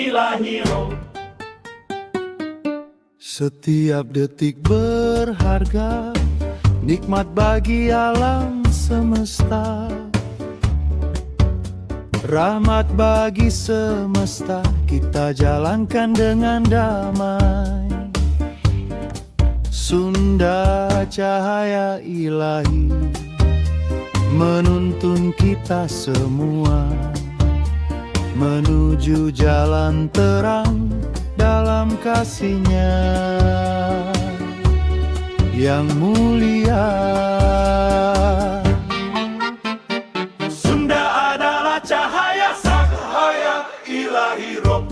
ilahi roh. Setiap detik berharga, nikmat bagi alam semesta. Rahmat bagi semesta, kita jalankan dengan damai. Sunda cahaya ilahi menuntun kita semua menuju jalan terang dalam kasih-Nya yang mulia. Sunda adalah cahaya ilahi roh.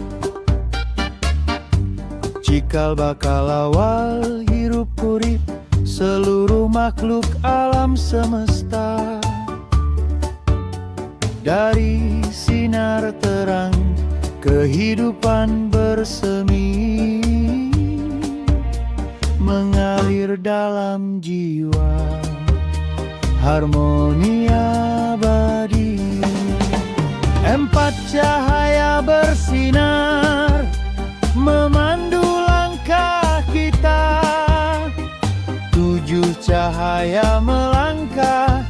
Cikal bakal awal hirup urip seluruh makhluk alam semesta. Dari sinar terang kehidupan bersemi mengalir dalam jiwa, harmoni abadi. Empat cahaya bersinar memandu langkah kita. Tujuh cahaya melangkah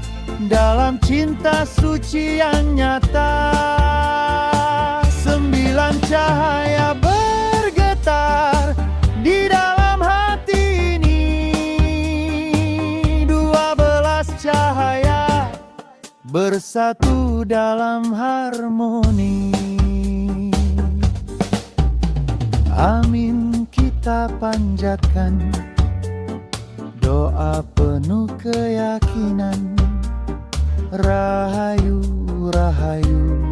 dalam cinta suci yang nyata. Sembilan cahaya bergetar di dalam hati ini. 12 cahaya bersatu dalam harmoni. Amin kita panjatkan, doa penuh keyakinan. Rahayu, rahayu,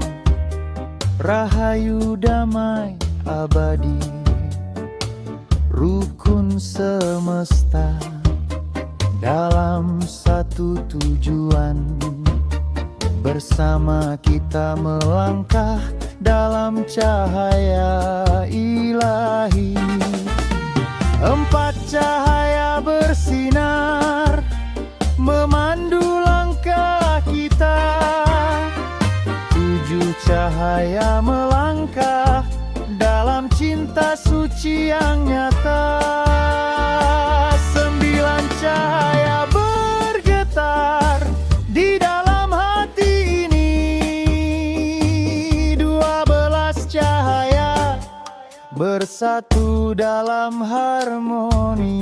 rahayu damai abadi. Rukun semesta dalam satu tujuan. Bersama kita melangkah dalam cahaya ilahi. Empat cahaya bersinar memandu langkah kita. Tujuh cahaya melangkah dalam cinta suci yang nyata. Sembilan cahaya bergetar di dalam hati ini. 12 cahaya bersatu dalam harmoni.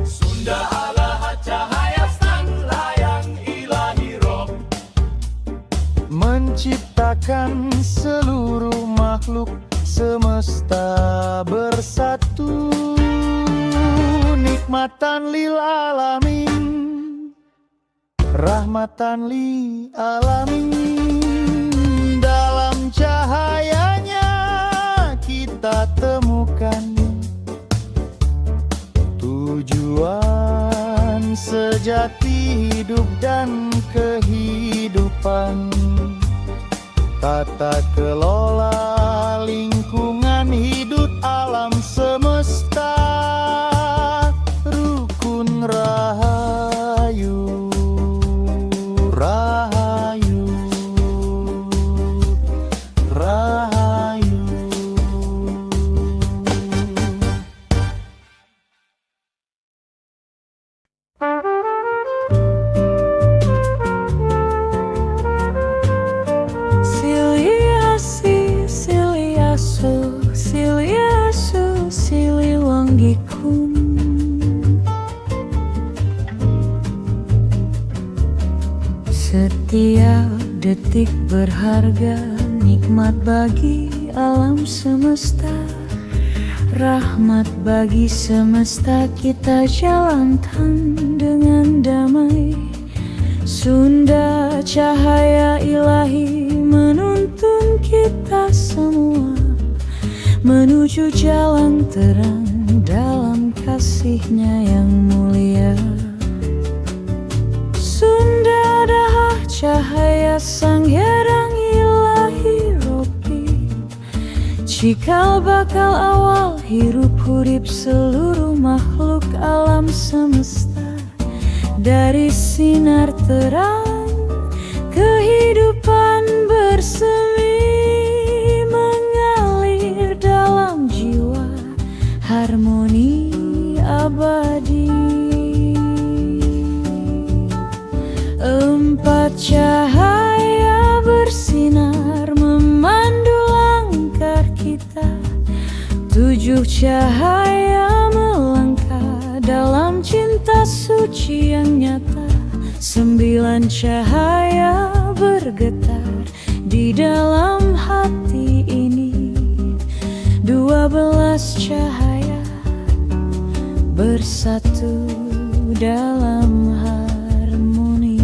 Sunda adalah cahaya sang layang ilahi roh. Menciptakan seluruh makhluk semesta bersatu. Nikmatan lil alamin, rahmatan lil alamin. Dalam cahayanya kita temukan tujuan sejati hidup dan kehidupan. Tata kelola lingkungan hidup alam semesta. Rukun rahayu, rahayu, rahayu. Siliwangikum. Setiap detik berharga, nikmat bagi alam semesta. Rahmat bagi semesta, kita jalankan dengan damai. Sunda cahaya ilahi menuntun kita semua menuju jalan terang dalam kasih-Nya yang mulia. Sunda adalah cahaya sang herang ilahi ropi. Cikal bakal awal hirup hurip seluruh makhluk alam semesta. Dari sinar terang kehidupan bersemi 7 cahaya melangkah dalam cinta suci yang nyata. 9 cahaya bergetar di dalam hati ini. 12 cahaya bersatu dalam harmoni.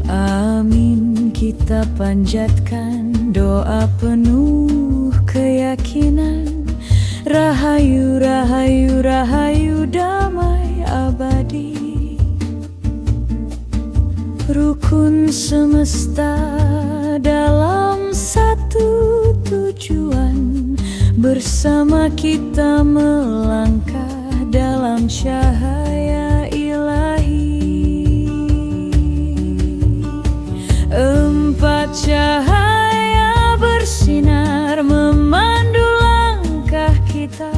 Amin, kita panjatkan doa penuh keyakinan. Rahayu, rahayu, rahayu, damai abadi. Rukun semesta dalam satu tujuan. Bersama kita melangkah dalam cahaya ilahi. 4 cahaya bersinar memandu langkah kita.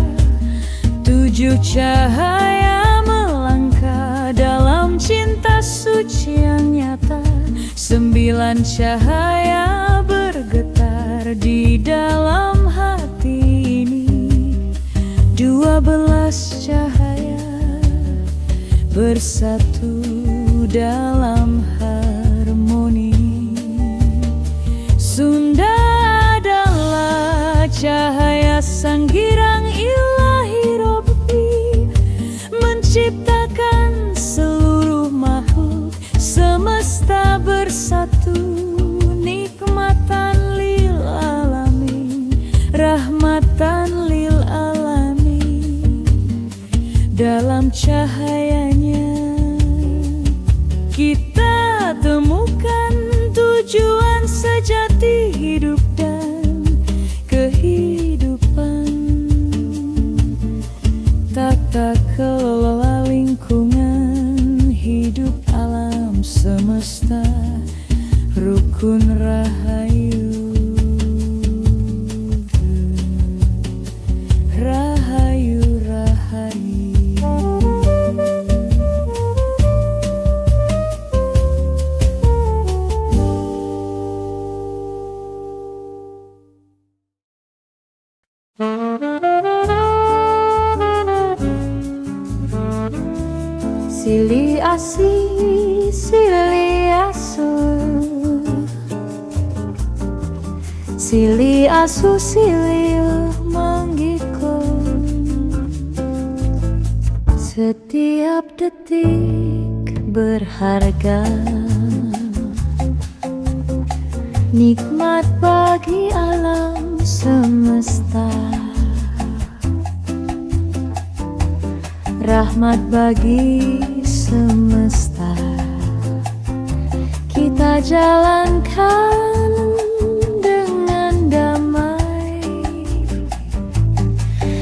7 cahaya melangkah dalam cinta suci yang nyata. 9 cahaya bergetar di dalam hati ini. 12 cahaya bersatu dalam harmoni. Sunda adalah cahaya sang girang ilahi Robbi, menciptakan seluruh makhluk semesta bersatu. Nikmatan lil alamin, rahmatan lil alamin. Dalam cahayanya kita temukan tujuan sejati hidup dan kehidupan. Tata kelola lingkungan hidup alam semesta. Rukun rahayu, rahayu, rahayu. Sili asi, sili asu, sili asu, sili manggiko. Setiap detik berharga, nikmat bagi alam semesta. Rahmat bagi semesta, kita jalankan dengan damai.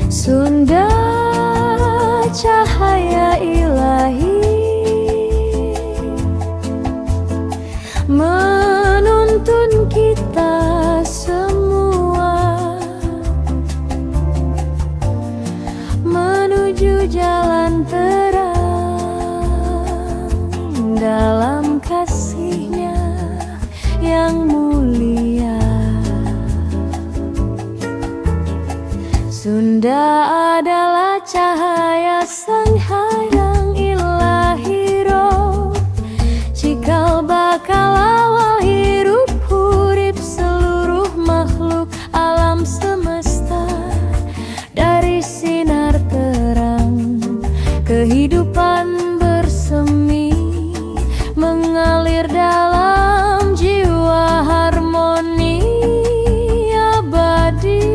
Sunda cahaya ilahi menuntun kita semua menuju jalan terang dalam kasih-Nya yang mulia. Sunda adalah cahaya sang hayang ilahi roh, cikal bakal awal hirup hurip seluruh makhluk alam semesta. Dari sinar terang kehidupan bersemi mengalir dalam jiwa harmoni abadi.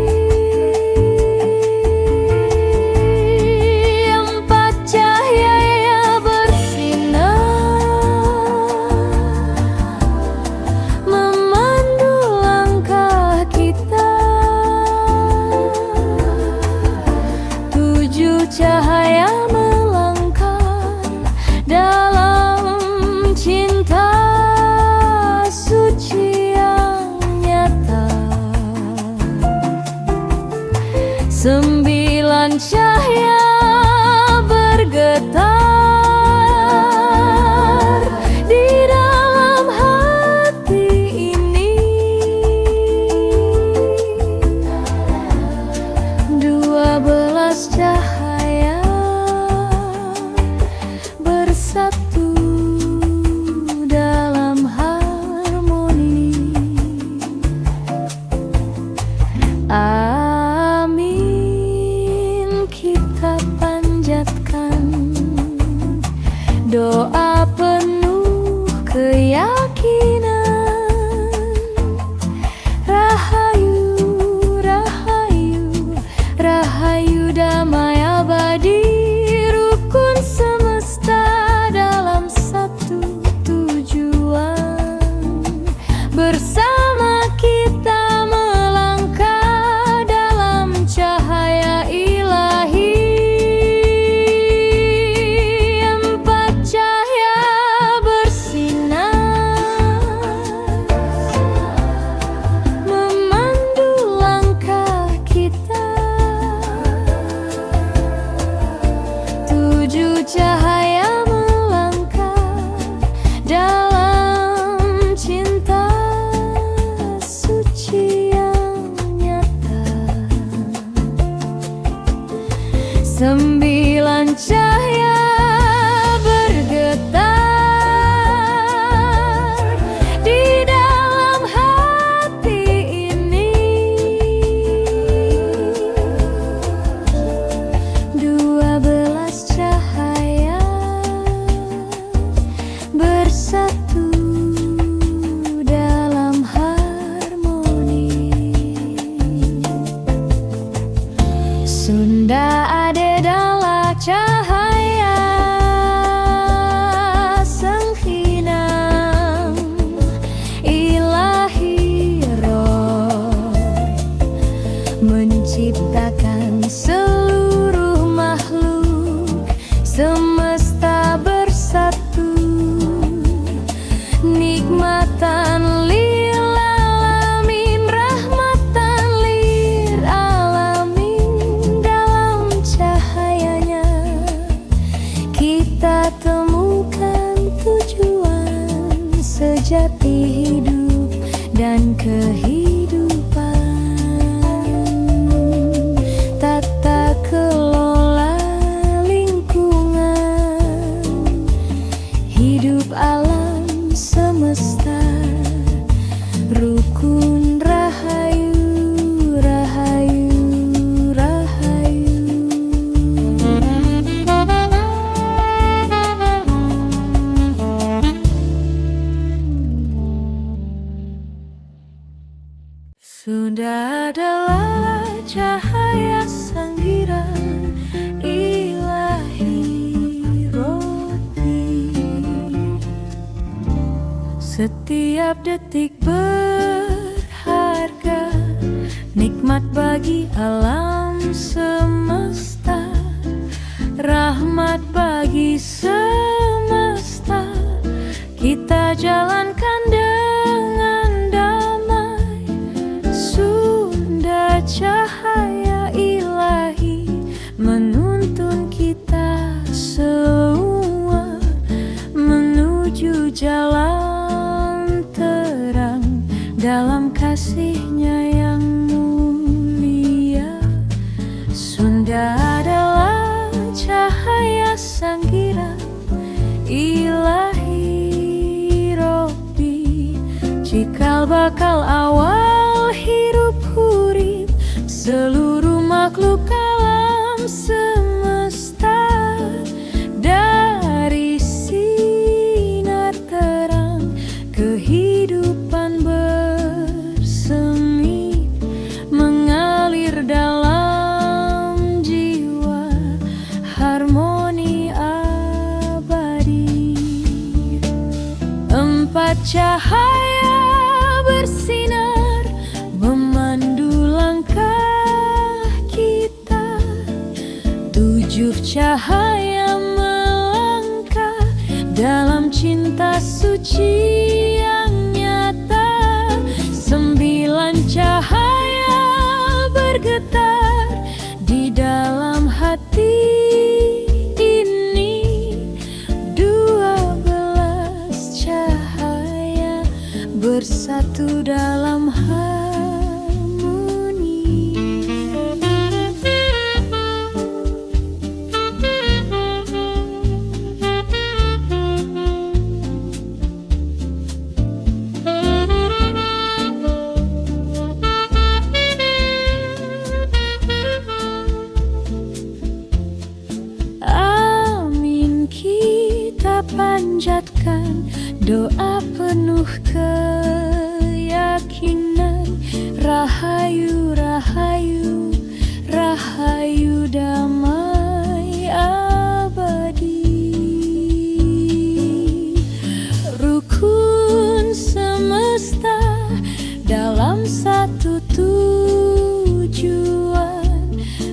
keyakinan. Rahayu, rahayu, rahayu damai abadi, rukun semesta dalam satu tujuan. Bersama kita melangkah dalam cahaya ilahi. Empat cahaya bersinar memandu langkah kita. Tujuh cahaya melangkah dalam cinta suci yang nyata. Sembilan cahaya bergetar di dalam hati ini. 12 cahaya bersatu dalam harmoni. Sunda adalah cahaya senghinang ilahi roh, menciptakan seluruh makhluk semesta bersatu. Nikmatan lil alamin, rahmatan lil alamin. Dalam cahayanya kita temukan tujuan sejati hidup dan kehidupan. Tata kelola lingkungan, hidup alam semesta, rukun rahayu, rahayu, rahayu. Sunda adalah cahaya sanggiran ilahi rohani. Setiap detik berharga, nikmat bagi alam semesta, rahmat bagi semesta. Kita jalankan dengan damai. Sunda cahaya ilahi menuntun kita semua menuju jalan terang dalam kasih-Nya yang mulia. Sunda adalah cahaya sanggiran ilahi Robbi, cikal bakal awal hirup hurip seluruh makhluk alam semesta. Dari sinar terang kehidupan bersemi mengalir dalam jiwa, harmoni abadi. Empat cahaya bersinar memandu langkah kita. 7 cahaya melangkah dalam cinta suci yang nyata. 9 cahaya bergetar di dalam hati ini. 12 cahaya bersatu dalam harmoni. Amin, kita panjatkan doa penuh penuh keyakinan. Rahayu, rahayu, rahayu damai abadi. Rukun semesta dalam satu tujuan,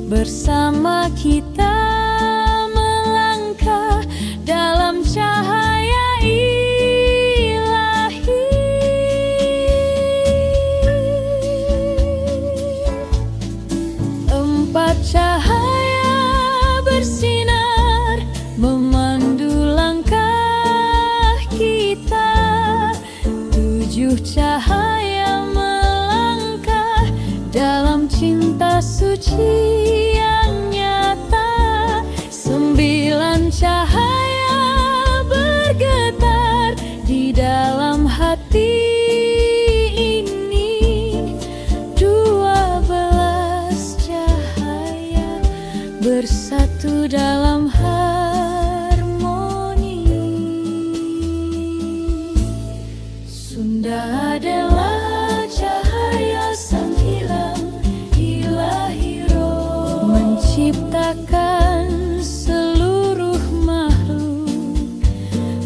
bersama kita melangkah dalam cahaya ilahi. Empat cahaya bersinar memandu langkah kita. Tujuh cahaya melangkah dalam cinta suci yang nyata. Sembilan cahaya bergetar di dalam hati ini. 12 cahaya bersatu dalam harmoni. Sunda adalah cahaya sang ilahi roh, menciptakan seluruh makhluk.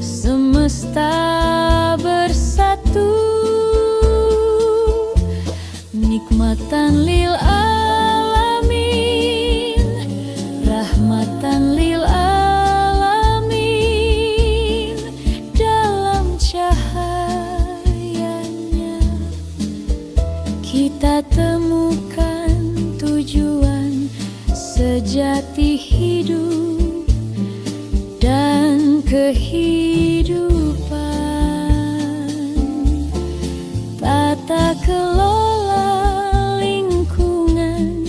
Semesta bersatu, nikmatan lil alamin, rahmatan lil alamin. Dalam cahayanya kita temukan tujuan sejati hidup dan kehidupan. Tata kelola lingkungan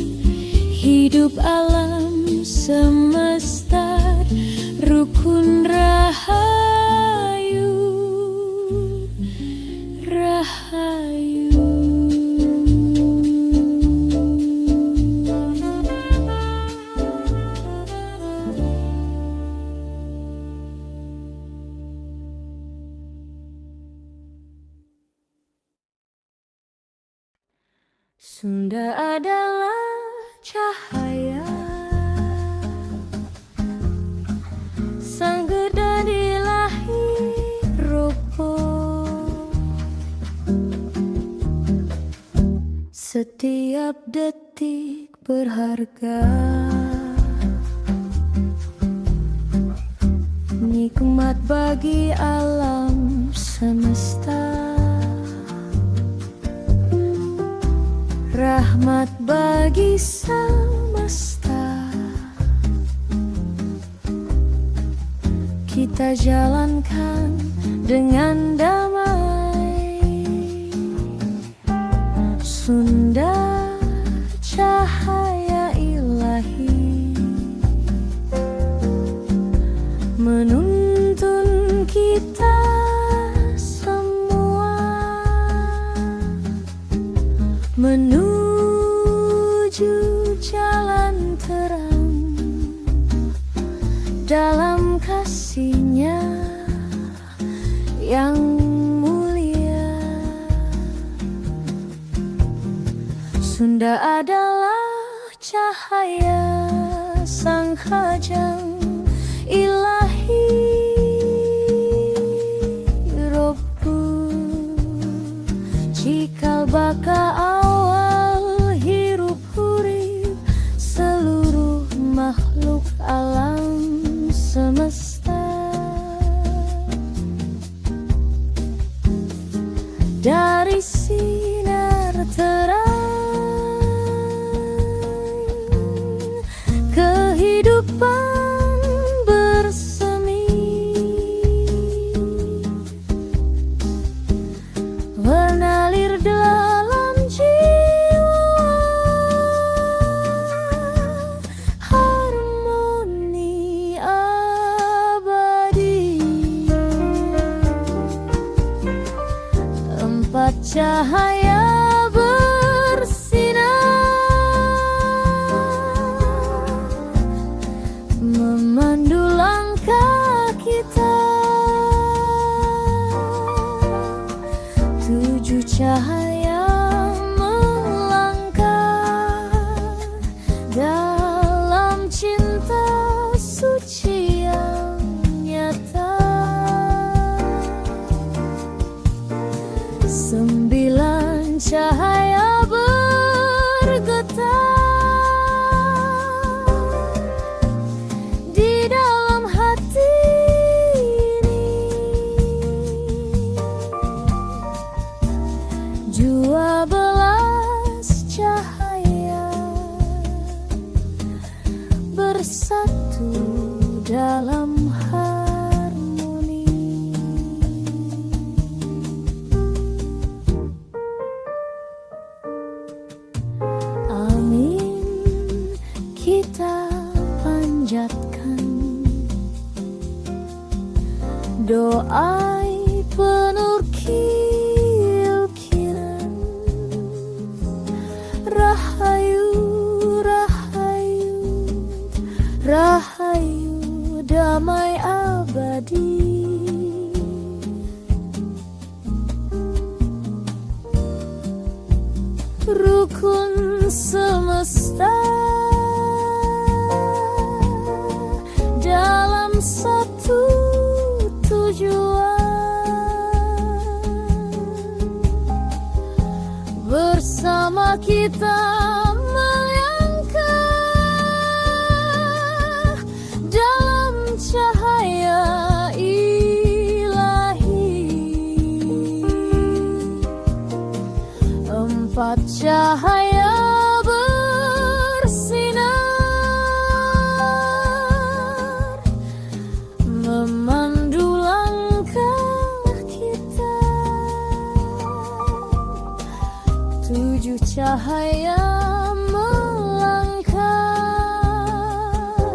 hidup alam semesta, rukun rahayu, rahayu. Sunda adalah cahaya sang gedang ilahi ropo. Setiap detik berharga, nikmat bagi alam semesta, rahmat bagi semesta. Kita jalankan dengan damai. Sunda cahaya ilahi menuntun kita semua menuju jalan terang dalam kasih-Nya yang mulia. Sunda adalah cahaya sang hajang ilahi Robbu, cikal baka awal hirup hurip seluruh makhluk alam semesta. Dari sinar terang kehidupan bersemi, menalir dalam jiwa, harmoni abadi. Empat cahaya memandu langkah kita. tujuh cahaya melangkah dalam cinta suci yang nyata. Sembilan cahaya bergetar di dalam hati ini. Dua belas cahaya bersatu dalam harmoni. Amin, kita panjatkan doa penuh keyakinan. Rahayu, rahayu, rahayu, damai abadi. Rukun semesta dalam satu tujuan, bersama kita melangkah dalam cahaya ilahi. Empat cahaya bersinar memandu langkah kita. Tujuh cahaya melangkah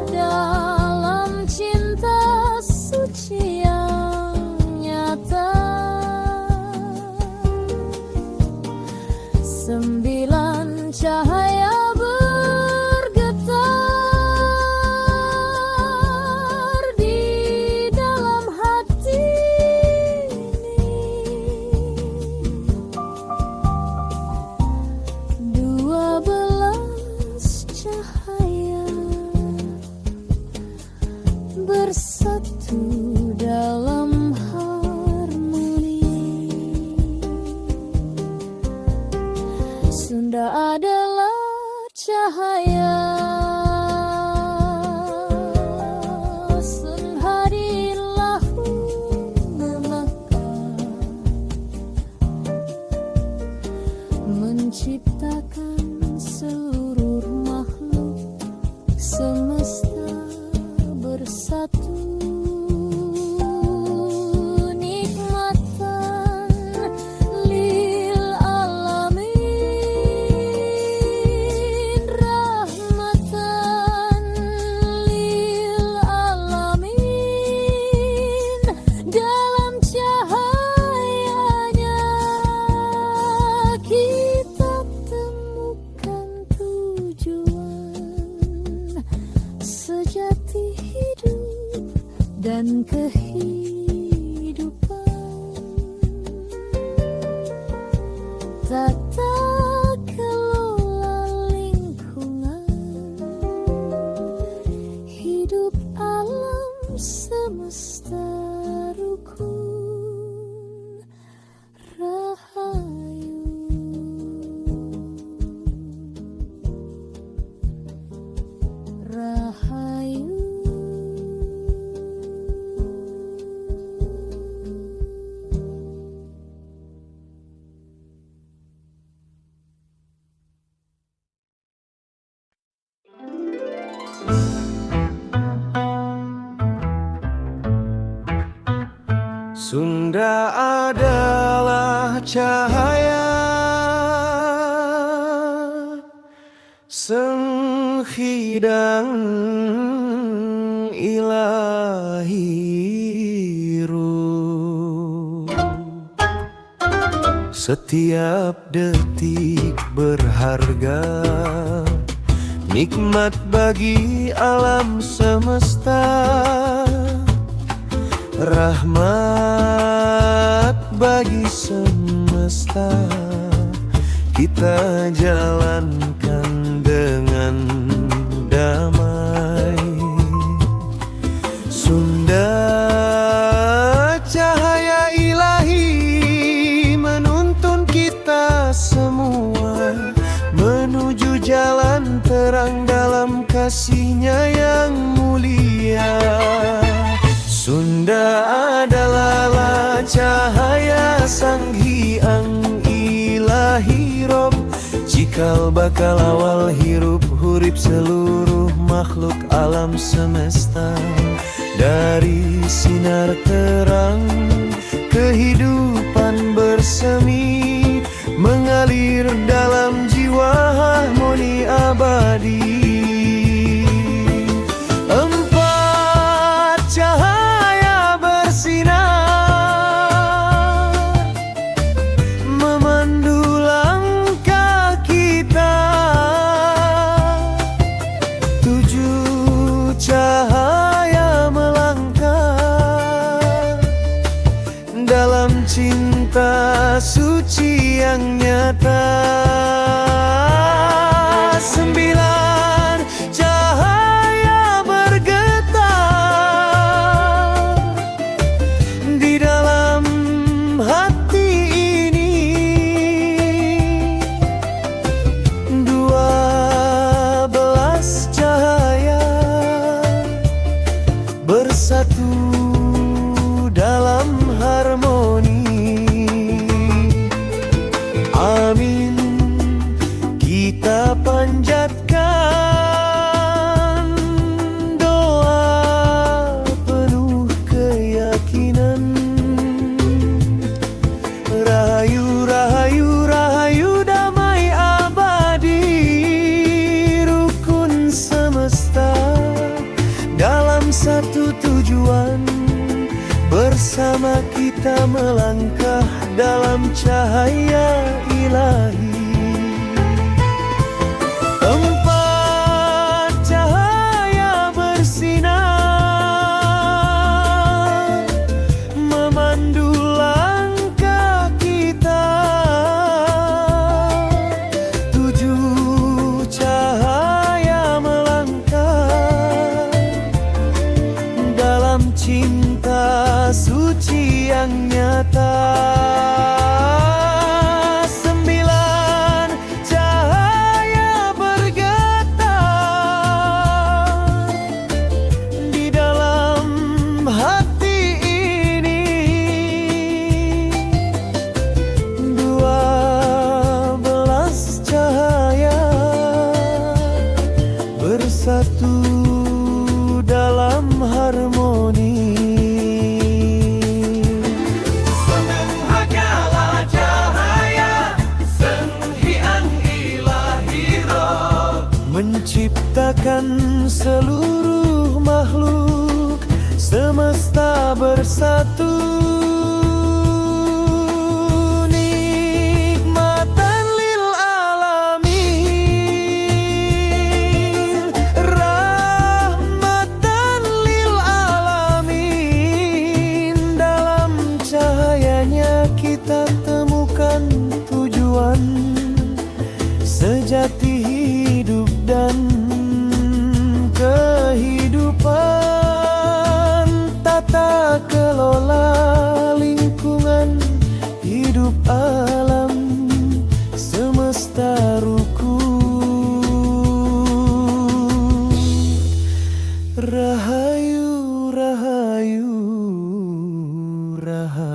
dalam cinta suci yang nyata. Sembilan cahaya bergetar di dalam hati ini. Dua belas cahaya bersatu dalam harmoni. Sunda adalah cahaya, sengharilahu memekar, menciptakan seluruh makhluk semesta bersatu. Nikmatan lil alamin, rahmatan lil alamin. Dalam cahayanya kita temukan tujuan sejati hidup dan kehidupan. Tata kelola lingkungan, hidup alam semesta rukun, rahayu. Rahayu. Sunda adalah cahaya, senghidang ilahi ruh. Setiap detik berharga, nikmat bagi alam semesta. Rahmat bagi semesta kita jalankan dengan damai. Sunda cahaya ilahi menuntun kita semua menuju jalan terang dalam kasih-Nya yang mulia. Sunda adalah cahaya Sang Hyang Ilahi Rob, cikal bakal awal hirup hurip seluruh makhluk alam semesta. Dari sinar terang kehidupan bersemi mengalir dalam jiwa harmoni abadi. Empat cahaya bersinar memandu langkah kita. Tujuh cahaya melangkah dalam cinta suci yang nyata. Sembilan cahaya bergetar di dalam hati ini. Dua belas cahaya bersatu dalam harmoni. Amin, kita panjatkan doa penuh keyakinan. Rahayu, rahayu, rahayu damai abadi, rukun semesta dalam satu tujuan. Bersama kita melangkah dalam cahaya ilahi. Empat cahaya bersinar memandu langkah kita. Tujuh cahaya melangkah dalam cinta suci yang nyata. Sembilan cahaya bergetar di dalam hati ini. Dua belas cahaya bersatu dalam harmoni. Hanyalah cahaya Sang Hyang Ilahi Rob, menciptakan seluruh makhluk semesta bersatu. Nikmatan lil alamin, rahmatan lil alamin. Dalam cahayanya kita temukan tujuan sejati hidup dan kehidupan. Tata kelola lingkungan hidup alam semesta rukun. Rahayu, rahayu, rahayu.